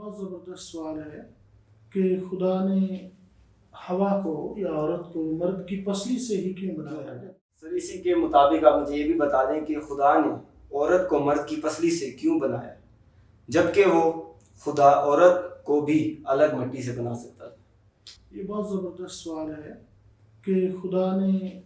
بہت زبردست سوال ہے کہ خدا نے ہوا کو یا عورت کو مرد کی پسلی سے ہی کیوں بنایا ہے؟ سر اسی کے مطابق آپ مجھے یہ بھی بتا دیں کہ خدا نے عورت کو مرد کی پسلی سے کیوں بنایا جبکہ وہ خدا عورت کو بھی الگ مٹی سے بنا سکتا تھا؟ یہ بہت زبردست سوال ہے کہ خدا نے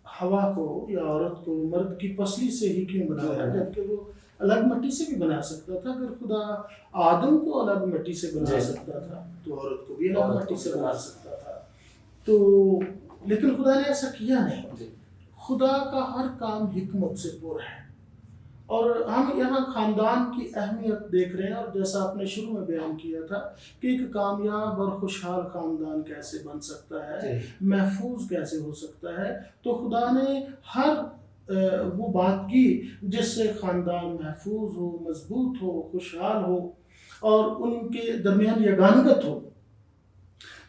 ہوا کو یا عورت کو مرد کی پسلی سے ہی کیوں بنایا جبکہ وہ الگ مٹی سے بھی بنا سکتا تھا۔ اگر خدا آدم کو الگ مٹی سے بنا سکتا تھا تو عورت کو بھی الگ مٹی سے بنا سکتا تھا، تو لیکن خدا نے ایسا کیا نہیں۔ خدا کا ہر کام حکمت سے پورا ہے، اور ہم یہاں خاندان کی اہمیت دیکھ رہے ہیں، اور جیسا آپ نے شروع میں بیان کیا تھا کہ ایک کامیاب اور خوشحال خاندان کیسے بن سکتا ہے، محفوظ کیسے ہو سکتا ہے، تو خدا نے ہر وہ بات کی جس سے خاندان محفوظ ہو، مضبوط ہو، خوشحال ہو اور ان کے درمیان یگانگت ہو۔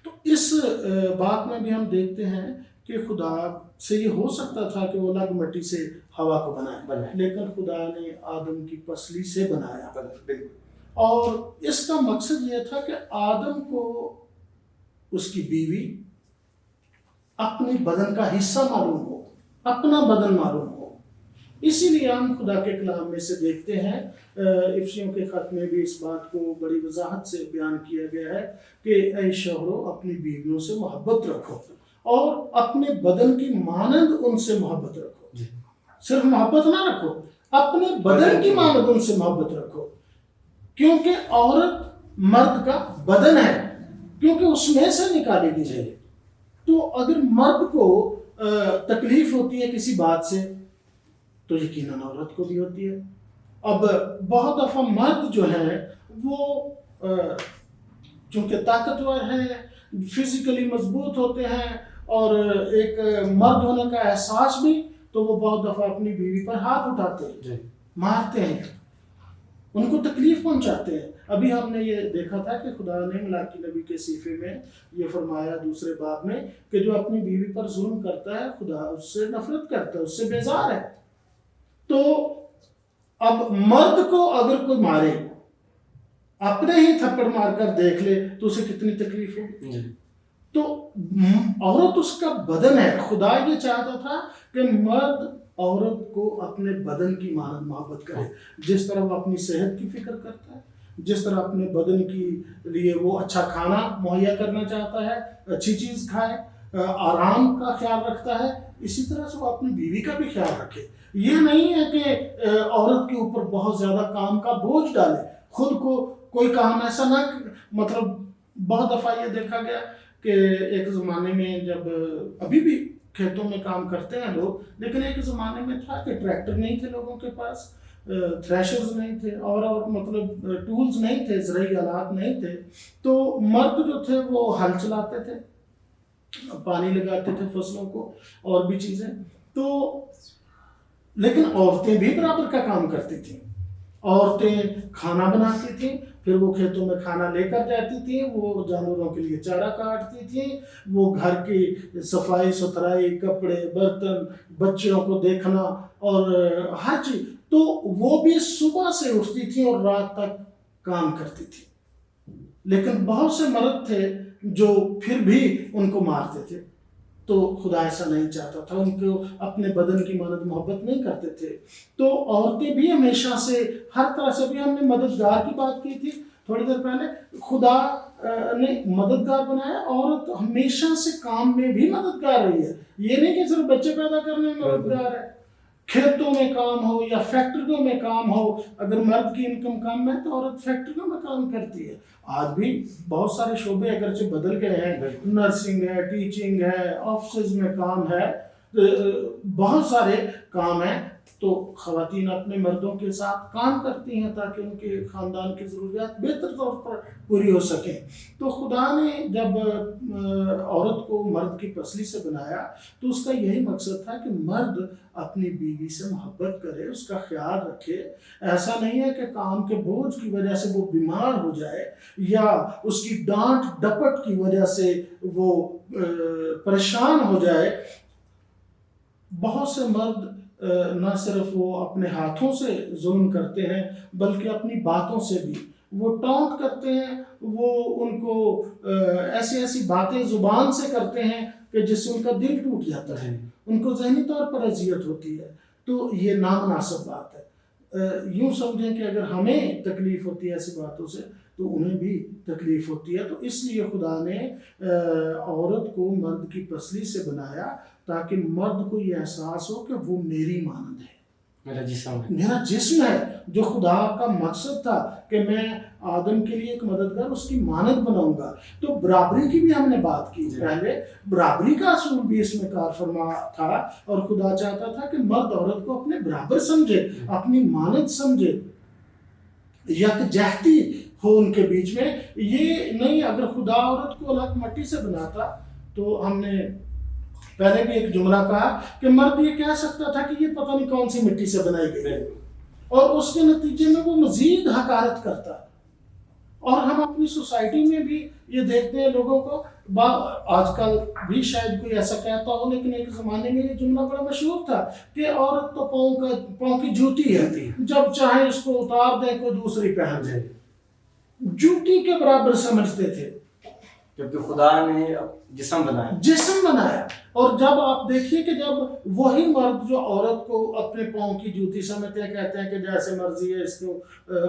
تو اس بات میں بھی ہم دیکھتے ہیں کہ خدا سے یہ ہو سکتا تھا کہ وہ الگ مٹی سے ہوا کو بنائے، لیکن خدا نے آدم کی پسلی سے بنایا، اور اس کا مقصد یہ تھا کہ آدم کو اس کی بیوی اپنے بدن کا حصہ معلوم ہو، اپنا بدن معلوم ہو۔ اسی لیے ہم خدا کے کلام میں سے دیکھتے ہیں، افسیوں کے خط میں بھی اس بات کو بڑی وضاحت سے بیان کیا گیا ہے کہ اے شوہرو اپنی بیویوں سے محبت رکھو اور اپنے بدن کی مانند ان سے محبت رکھو۔ صرف محبت نہ رکھو، اپنے بدن کی مانند ان سے محبت رکھو، کیونکہ عورت مرد کا بدن ہے، کیونکہ اس میں سے نکالی گئی ہے۔ تو اگر مرد کو تکلیف ہوتی ہے کسی بات سے تو یقیناً عورت کو بھی ہوتی ہے۔ اب بہت دفعہ مرد جو ہے وہ چونکہ طاقتور ہیں، فزیکلی مضبوط ہوتے ہیں، اور ایک مرد ہونے کا احساس بھی، تو وہ بہت دفعہ اپنی بیوی پر ہاتھ اٹھاتے ہیں، مارتے ہیں، ان کو تکلیف پہنچاتے ہیں۔ ابھی ہم نے یہ دیکھا تھا کہ خدا نے ملاکی نبی کے صحیفے میں یہ فرمایا دوسرے باب میں کہ جو اپنی بیوی پر ظلم کرتا ہے خدا اس سے نفرت کرتا ہے، اس سے بیزار ہے۔ تو اب مرد کو اگر کوئی مارے، اپنے ہی تھپڑ مار کر دیکھ لے تو اسے کتنی تکلیف ہو۔ تو عورت اس کا بدن ہے۔ خدا یہ چاہتا تھا کہ مرد عورت کو اپنے بدن کی مانند محبت کرے، جس طرح وہ اپنی صحت کی فکر کرتا ہے، جس طرح اپنے بدن کے لیے وہ اچھا کھانا مہیا کرنا چاہتا ہے، اچھی چیز کھائے، آرام کا خیال رکھتا ہے، اسی طرح سے وہ اپنی بیوی کا بھی خیال رکھے۔ یہ نہیں ہے کہ عورت کے اوپر بہت زیادہ کام کا بوجھ ڈالے، خود کو کوئی کام ایسا نہ، مطلب بہت دفعہ یہ دیکھا گیا کہ ایک زمانے میں جب ابھی بھی کھیتوں میں کام کرتے ہیں لوگ، لیکن ایک زمانے میں تھا کہ ٹریکٹر نہیں تھے لوگوں کے پاس، تھریشرز نہیں تھے، اور مطلب ٹولز نہیں تھے، زرعی آلات نہیں تھے، تو مرد جو تھے وہ ہل چلاتے تھے، پانی لگاتے تھے فصلوں کو اور بھی چیزیں، تو لیکن عورتیں بھی برابر کا کام کرتی تھیں۔ عورتیں کھانا بناتی تھیں، پھر وہ کھیتوں میں کھانا لے کر جاتی تھیں، وہ جانوروں کے لیے چارہ کاٹتی تھیں، وہ گھر کی صفائی ستھرائی، کپڑے، برتن، بچوں کو دیکھنا اور ہر چیز، تو وہ بھی صبح سے اٹھتی تھیں اور رات تک کام کرتی تھیں۔ لیکن بہت سے مرد تھے جو پھر بھی ان کو مارتے تھے، تو خدا ایسا نہیں چاہتا تھا، ان کو اپنے بدن کی مانند محبت نہیں کرتے تھے۔ تو عورتیں بھی ہمیشہ سے ہر طرح سے، بھی ہم نے مددگار کی بات کی تھی تھوڑی دیر پہلے، خدا نے مددگار بنایا، عورت ہمیشہ سے کام میں بھی مددگار رہی ہے۔ یہ نہیں کہ صرف بچے پیدا کرنے میں مددگار ہے، کھیتوں میں کام ہو یا فیکٹریوں میں کام ہو، اگر مرد کی انکم کم ہے تو عورت فیکٹریوں میں کام کرتی ہے۔ آج بھی بہت سارے شعبے اگرچہ بدل گئے ہیں، نرسنگ ہے، ٹیچنگ ہے، آفسز میں کام ہے، بہت سارے کام ہیں، تو خواتین اپنے مردوں کے ساتھ کام کرتی ہیں تاکہ ان کے خاندان کی ضروریات بہتر طور پر پوری ہو سکیں۔ تو خدا نے جب عورت کو مرد کی پسلی سے بنایا تو اس کا یہی مقصد تھا کہ مرد اپنی بیوی سے محبت کرے، اس کا خیال رکھے۔ ایسا نہیں ہے کہ کام کے بوجھ کی وجہ سے وہ بیمار ہو جائے یا اس کی ڈانٹ ڈپٹ کی وجہ سے وہ پریشان ہو جائے۔ بہت سے مرد نہ صرف وہ اپنے ہاتھوں سے ظلم کرتے ہیں بلکہ اپنی باتوں سے بھی، وہ ٹونٹ کرتے ہیں، وہ ان کو ایسی ایسی باتیں زبان سے کرتے ہیں کہ جس سے ان کا دل ٹوٹ جاتا ہے، ان کو ذہنی طور پر اذیت ہوتی ہے، تو یہ نامناسب بات ہے۔ یوں سمجھیں کہ اگر ہمیں تکلیف ہوتی ہے ایسی باتوں سے تو انہیں بھی تکلیف ہوتی ہے، تو اس لیے خدا نے عورت کو مرد کی پسلی سے بنایا تاکہ مرد کو یہ احساس ہو کہ وہ میری مانند ہے، میرا جسم ہے، میرا جسم ہے، جو خدا کا مقصد تھا کہ میں آدم کے لیے ایک مددگار اس کی مانند بناؤں گا۔ تو برابری کی بھی ہم نے بات کی پہلے، برابری کا اصول بھی اس میں کار فرما تھا، اور خدا چاہتا تھا کہ مرد عورت کو اپنے برابر سمجھے، اپنی مانند سمجھے، یکجہتی ہو ان کے بیچ میں۔ یہ نہیں، اگر خدا عورت کو الگ مٹی سے بناتا تو ہم نے پہلے بھی ایک جملہ کہا کہ مرد یہ کہہ سکتا تھا کہ یہ پتہ نہیں کون سی مٹی سے بنائی گئی ہے، اور اس کے نتیجے میں وہ مزید حقارت کرتا۔ اور ہم اپنی سوسائٹی میں بھی یہ دیکھتے ہیں لوگوں کو، آج کل بھی شاید کوئی ایسا کہتا ہو، لیکن ایک زمانے میں یہ جملہ بڑا مشہور تھا کہ عورت تو پاؤں کی جوتی ہے، جب چاہے اس کو اتار دیں کوئی دوسری پہن دے، جوتی کے برابر سمجھتے تھے، جبکہ خدا نے جسم بنایا۔ اور جب آپ دیکھیے کہ جب وہی مرد جو عورت کو اپنے پاؤں کی جوتی سمجھتے ہیں، کہتے ہیں کہ جیسے مرضی ہے اس کو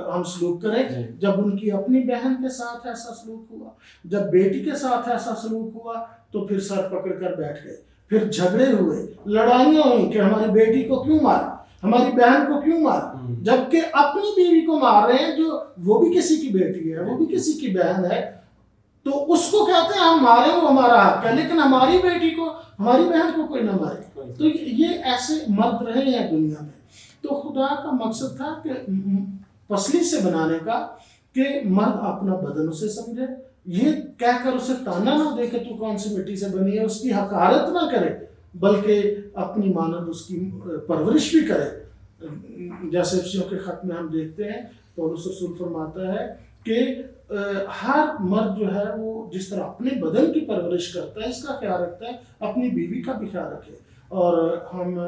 ہم سلوک کریں، جب ان کی اپنی بہن کے ساتھ ایسا سلوک ہوا، جب بیٹی کے ساتھ ایسا سلوک ہوا، تو پھر سر پکڑ کر بیٹھ گئے، پھر جھگڑے ہوئے، لڑائیاں ہوئیں کہ ہماری بیٹی کو کیوں مارا، ہماری بہن کو کیوں مارا، جبکہ اپنی بیوی کو مار رہے ہیں جو وہ بھی کسی کی بیٹی ہے، وہ بھی کسی کی بہن ہے، تو اس کو کہتے ہیں ہم مارے، وہ ہمارا حق ہے، لیکن ہماری بیٹی کو، ہماری بہن کو کوئی نہ مارے۔ تو یہ ایسے مرد رہے ہیں دنیا میں۔ تو خدا کا مقصد تھا کہ پسلی سے بنانے کا کہ مرد اپنا بدن اسے سمجھے، یہ کہہ کر اسے تانا نہ دے کہ تو کون سی مٹی سے بنی ہے، اس کی حقارت نہ کرے، بلکہ اپنی مانند اس کی پرورش بھی کرے۔ جیسے افسیوں کے خط میں ہم دیکھتے ہیں، پولس رسول فرماتا ہے کہ ہر مرد جو ہے وہ جس طرح اپنے بدن کی پرورش کرتا ہے، اس کا خیال رکھتا ہے، اپنی بیوی کا بھی خیال رکھے۔ اور ہم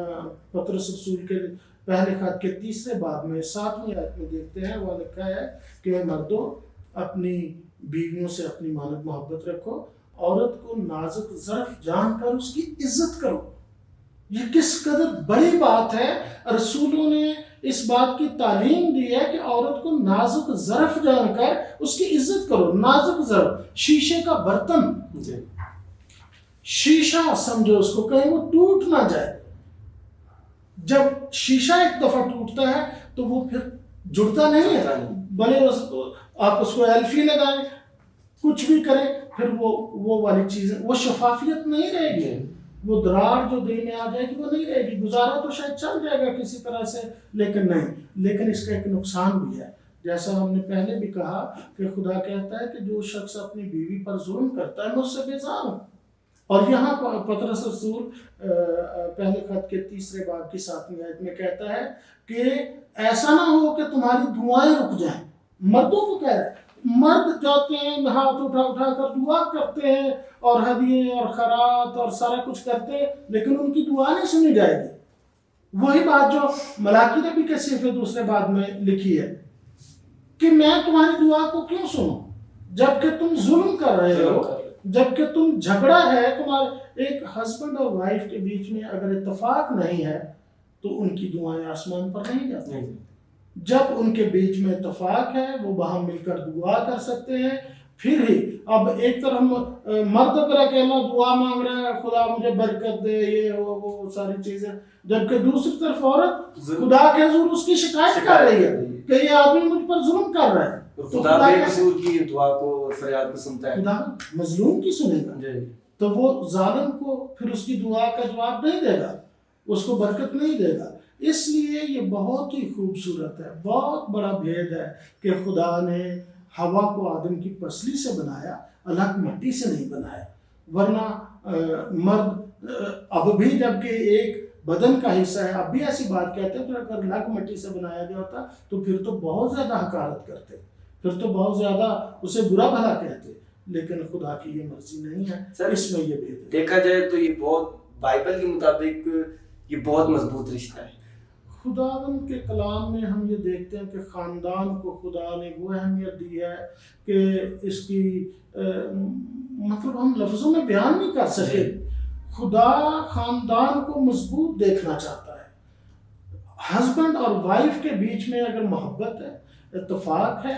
پطرس رسول کے پہلے خط کے 3 باب میں 7ویں آیت میں دیکھتے ہیں، وہ لکھا ہے کہ مردوں اپنی بیویوں سے اپنی مانند محبت رکھو، عورت کو نازک ظرف جان کر اس کی عزت کرو۔ یہ کس قدر بڑی بات ہے، رسولوں نے اس بات کی تعلیم دی ہے کہ عورت کو نازک ظرف جان کر اس کی عزت کرو۔ نازک ظرف، شیشے کا برتن، شیشہ سمجھو اس کو، کہیں وہ ٹوٹ نہ جائے۔ جب شیشہ ایک دفعہ ٹوٹتا ہے تو وہ پھر جڑتا نہیں ہے، بھلے آپ اس کو ایلفی لگائیں، کچھ بھی کریں، پھر وہ والی چیزیں، وہ شفافیت نہیں رہے گی، وہ دراڑ جو دل میں آ جائے گی وہ نہیں رہے گی۔ گزارا تو شاید چل جائے گا کسی طرح سے، لیکن نہیں، لیکن اس کا ایک نقصان بھی ہے۔ جیسا ہم نے پہلے بھی کہا کہ خدا کہتا ہے کہ جو شخص اپنی بیوی پر ظلم کرتا ہے میں اس سے بیزار ہوں۔ اور یہاں پطرس رسول پہلے خط کے 3 باب کی 7ویں آیت میں کہتا ہے کہ ایسا نہ ہو کہ تمہاری دعائیں رک جائیں۔ مردوں کو کہہ رہا ہے، مرد جاتے ہیں ہاتھ اٹھا اٹھا کر دعا کرتے ہیں اور ہدیے اور خیرات اور سارا کچھ کرتے ہیں، لیکن ان کی دعا نہیں سنی جائے گی۔ وہی بات جو ملاکی نے بھی کسی 2 باب میں لکھی ہے کہ میں تمہاری دعا کو کیوں سنوں جبکہ تم ظلم کر رہے ہو، جبکہ تم جھگڑا ہے تمہارے ایک ہسبینڈ اور وائف کے بیچ میں، اگر اتفاق نہیں ہے تو ان کی دعائیں آسمان پر نہیں جاتی۔ جب ان کے بیچ میں اتفاق ہے، وہ باہم مل کر دعا کر سکتے ہیں، پھر ہی۔ اب ایک طرف مرد پر اکیلا دعا مانگ رہا ہے، خدا مجھے برکت دے، یہ وہ ساری چیزیں، جبکہ دوسری طرف عورت خدا کے حضور اس کی شکایت کر رہی ہے کہ یہ آدمی مجھ پر ظلم کر رہا ہے۔ تو خدا بے قصور کی دعا کو، فریاد کو سنتا ہے، خدا مظلوم کی سنے گا، تو وہ ظالم کو پھر اس کی دعا کا جواب نہیں دے گا، اس کو برکت نہیں دے گا۔ اس لیے یہ بہت ہی خوبصورت ہے، بہت بڑا بھید ہے کہ خدا نے ہوا کو آدم کی پسلی سے بنایا، الگ مٹی سے نہیں بنایا۔ ورنہ مرد اب بھی جبکہ ایک بدن کا حصہ ہے، اب بھی ایسی بات کہتے ہیں، تو اگر الگ مٹی سے بنایا گیا ہوتا تو پھر تو بہت زیادہ حقارت کرتے، پھر تو بہت زیادہ اسے برا بھلا کہتے، لیکن خدا کی یہ مرضی نہیں ہے۔ اس میں یہ بھید ہے۔ دیکھا جائے تو یہ بہت بائبل کے مطابق یہ بہت مضبوط رشتہ ہے۔ خداوند کے کلام میں ہم یہ دیکھتے ہیں کہ خاندان کو خدا نے وہ اہمیت دی ہے کہ اس کی مطلب ہم لفظوں میں بیان نہیں کر سکے. خدا خاندان کو مضبوط دیکھنا چاہتا ہے. ہسبینڈ اور وائف کے بیچ میں اگر محبت ہے، اتفاق ہے،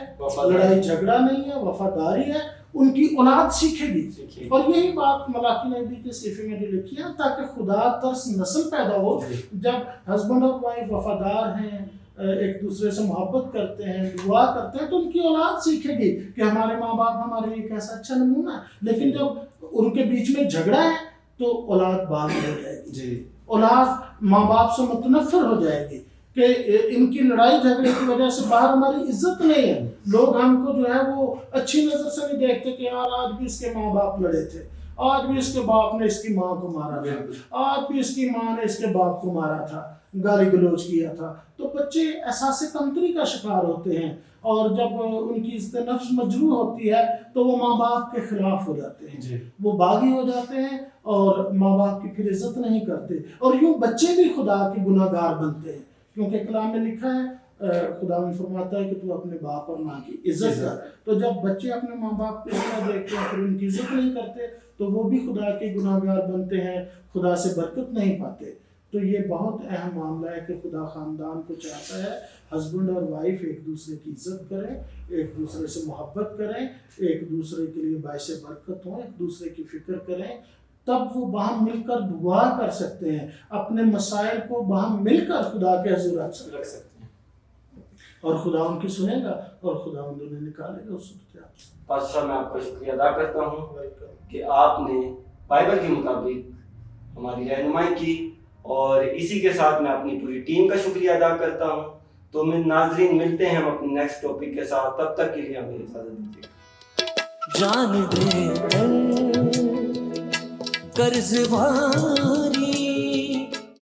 لڑائی جھگڑا نہیں ہے، وفاداری ہے، ان کی اولاد سیکھے گی. اور یہی بات ملاکی نبی کے صحیفے میں بھی لکھی ہے تاکہ خدا ترس نسل پیدا ہو. جب ہسبینڈ اور وائف وفادار ہیں، ایک دوسرے سے محبت کرتے ہیں، دعا کرتے ہیں، تو ان کی اولاد سیکھے گی کہ ہمارے ماں باپ ہمارے لیے کیسا اچھا نمونہ ہے. لیکن جب ان کے بیچ میں جھگڑا ہے تو اولاد باغ ہو جائے گی. اولاد ماں باپ سے متنفر ہو جائے گی کہ ان کی لڑائی جھگڑے کی وجہ سے باہر ہماری عزت نہیں ہے. لوگ ہم کو جو ہے وہ اچھی نظر سے نہیں دیکھتے کہ یار آج بھی اس کے ماں باپ لڑے تھے، آج بھی اس کے باپ نے اس کی ماں کو مارا تھا، آج بھی اس کی ماں نے اس کے باپ کو مارا تھا، گالی گلوچ کیا تھا. تو بچے احساس کمتری کا شکار ہوتے ہیں، اور جب ان کی عزت نفس مجروح ہوتی ہے تو وہ ماں باپ کے خلاف ہو جاتے ہیں، وہ باغی ہو جاتے ہیں اور ماں باپ کی پھر عزت نہیں کرتے. اور یوں بچے بھی خدا کے گناہ گار بنتے ہیں، کیونکہ کلام میں لکھا ہے خدا میں فرماتا ہے کہ تو اپنے باپ اور ماں کی عزت کر. تو جب بچے اپنے ماں باپ کو اس طرح دیکھتے ہیں پھر ان کی عزت نہیں کرتے تو وہ بھی خدا کے گناہ گار بنتے ہیں، خدا سے برکت نہیں پاتے. تو یہ بہت اہم معاملہ ہے کہ خدا خاندان کو چاہتا ہے ہسبینڈ اور وائف ایک دوسرے کی عزت کریں، ایک دوسرے سے محبت کریں، ایک دوسرے کے لیے باعث برکت ہوں، ایک دوسرے کی فکر کریں. تب وہ باہم مل کر دعا کر سکتے ہیں، اپنے مسائل کو باہم مل کر خدا کے حضور رکھ سکتے ہیں، اور خدا ان کی سنے گا اور خدا انہیں نکالے گا اس صورت سے. پاسٹر صاحب میں آپ کا شکریہ ادا کرتا ہوں کہ آپ نے بائبل کے مطابق ہماری رہنمائی کی، اور اسی کے ساتھ میں اپنی پوری ٹیم کا شکریہ ادا کرتا ہوں. تو میں ناظرین ملتے ہیں ہم اپنے نیکسٹ ٹاپک کے ساتھ، تب تک کے لیے ہمیں اجازت دیجیے. جان دے قرض واری